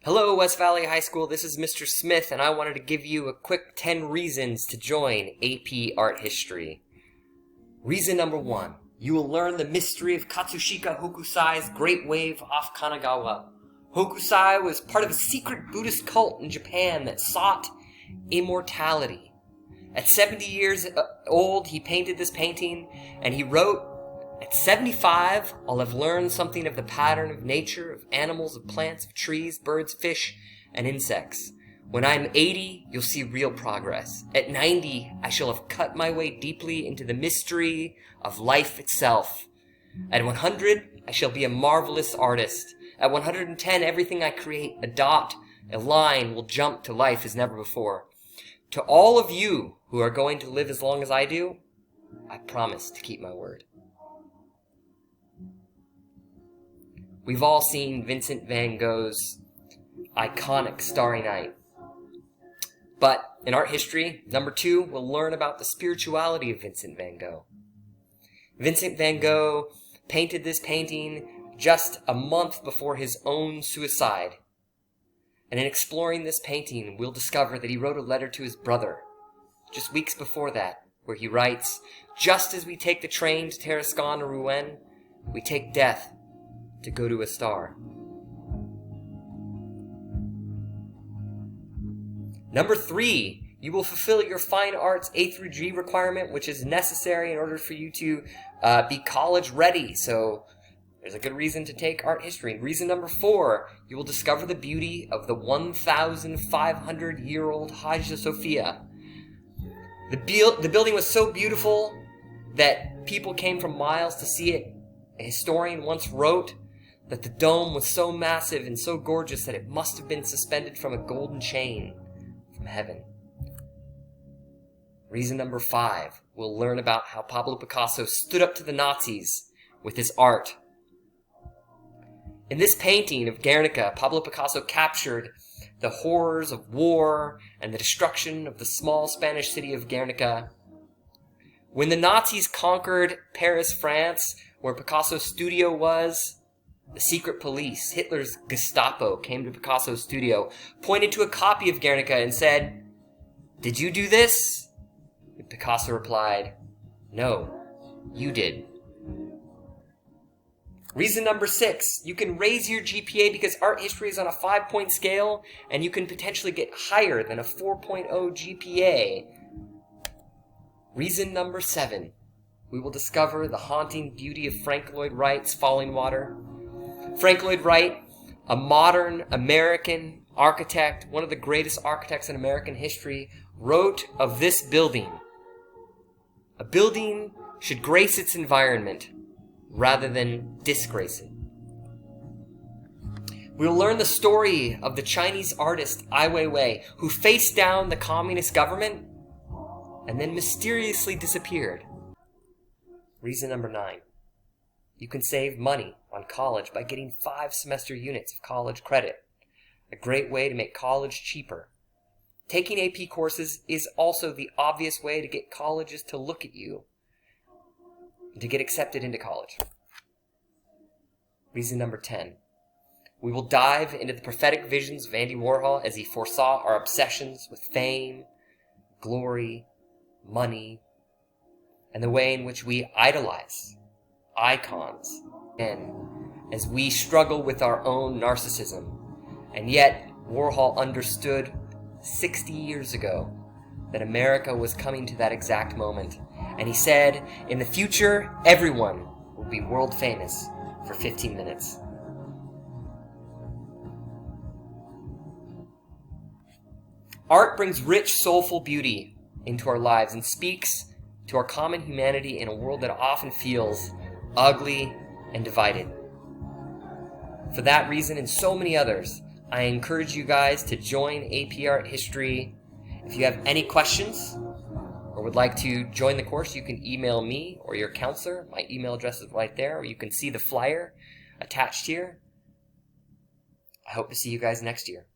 Hello, West Valley High School. This is Mr. Smith, and I wanted to give you a quick 10 reasons to join AP Art History. Reason number 1. You will learn the mystery of Katsushika Hokusai's Great Wave off Kanagawa. Hokusai was part of a secret Buddhist cult in Japan that sought immortality. At 70 years old, he painted this painting, and he wrote, "At 75, I'll have learned something of the pattern of nature, of animals, of plants, of trees, birds, fish, and insects. When I'm 80, you'll see real progress. At 90, I shall have cut my way deeply into the mystery of life itself. At 100, I shall be a marvelous artist. At 110, everything I create, a dot, a line, will jump to life as never before. To all of you who are going to live as long as I do, I promise to keep my word." We've all seen Vincent van Gogh's iconic Starry Night. But in art history, number 2, we'll learn about the spirituality of Vincent van Gogh. Vincent van Gogh painted this painting just a month before his own suicide. And in exploring this painting, we'll discover that he wrote a letter to his brother just weeks before that, where he writes, "Just as we take the train to Tarascon or Rouen, we take death to go to a star." Number 3, you will fulfill your fine arts A through G requirement, which is necessary in order for you to be college ready. So there's a good reason to take art history. Reason number 4, you will discover the beauty of the 1,500-year-old Hagia Sophia. The building was so beautiful that people came from miles to see it. A historian once wrote that the dome was so massive and so gorgeous that it must have been suspended from a golden chain from heaven. Reason number 5, we'll learn about how Pablo Picasso stood up to the Nazis with his art. In this painting of Guernica, Pablo Picasso captured the horrors of war and the destruction of the small Spanish city of Guernica. When the Nazis conquered Paris, France, where Picasso's studio was, the secret police, Hitler's Gestapo, came to Picasso's studio, pointed to a copy of Guernica and said, "Did you do this?" And Picasso replied, "No, you did." Reason number 6, you can raise your GPA because art history is on a 5-point scale, and you can potentially get higher than a 4.0 GPA. Reason number 7, we will discover the haunting beauty of Frank Lloyd Wright's Falling Water. Frank Lloyd Wright, a modern American architect, one of the greatest architects in American history, wrote of this building, "A building should grace its environment rather than disgrace it." We'll learn the story of the Chinese artist Ai Weiwei, who faced down the communist government and then mysteriously disappeared. Reason number 9, you can save money on college by getting 5 semester units of college credit, a great way to make college cheaper. Taking AP courses is also the obvious way to get colleges to look at you and to get accepted into college. Reason number 10, we will dive into the prophetic visions of Andy Warhol as he foresaw our obsessions with fame, glory, money, and the way in which we idolize icons, and as we struggle with our own narcissism. And yet, Warhol understood 60 years ago that America was coming to that exact moment. And he said, in the future, everyone will be world famous for 15 minutes. Art brings rich, soulful beauty into our lives and speaks to our common humanity in a world that often feels ugly and divided. For that reason and so many others, I encourage you guys to join AP Art History. If you have any questions or would like to join the course, you can email me or your counselor. My email address is right there, or you can see the flyer attached here. I hope to see you guys next year.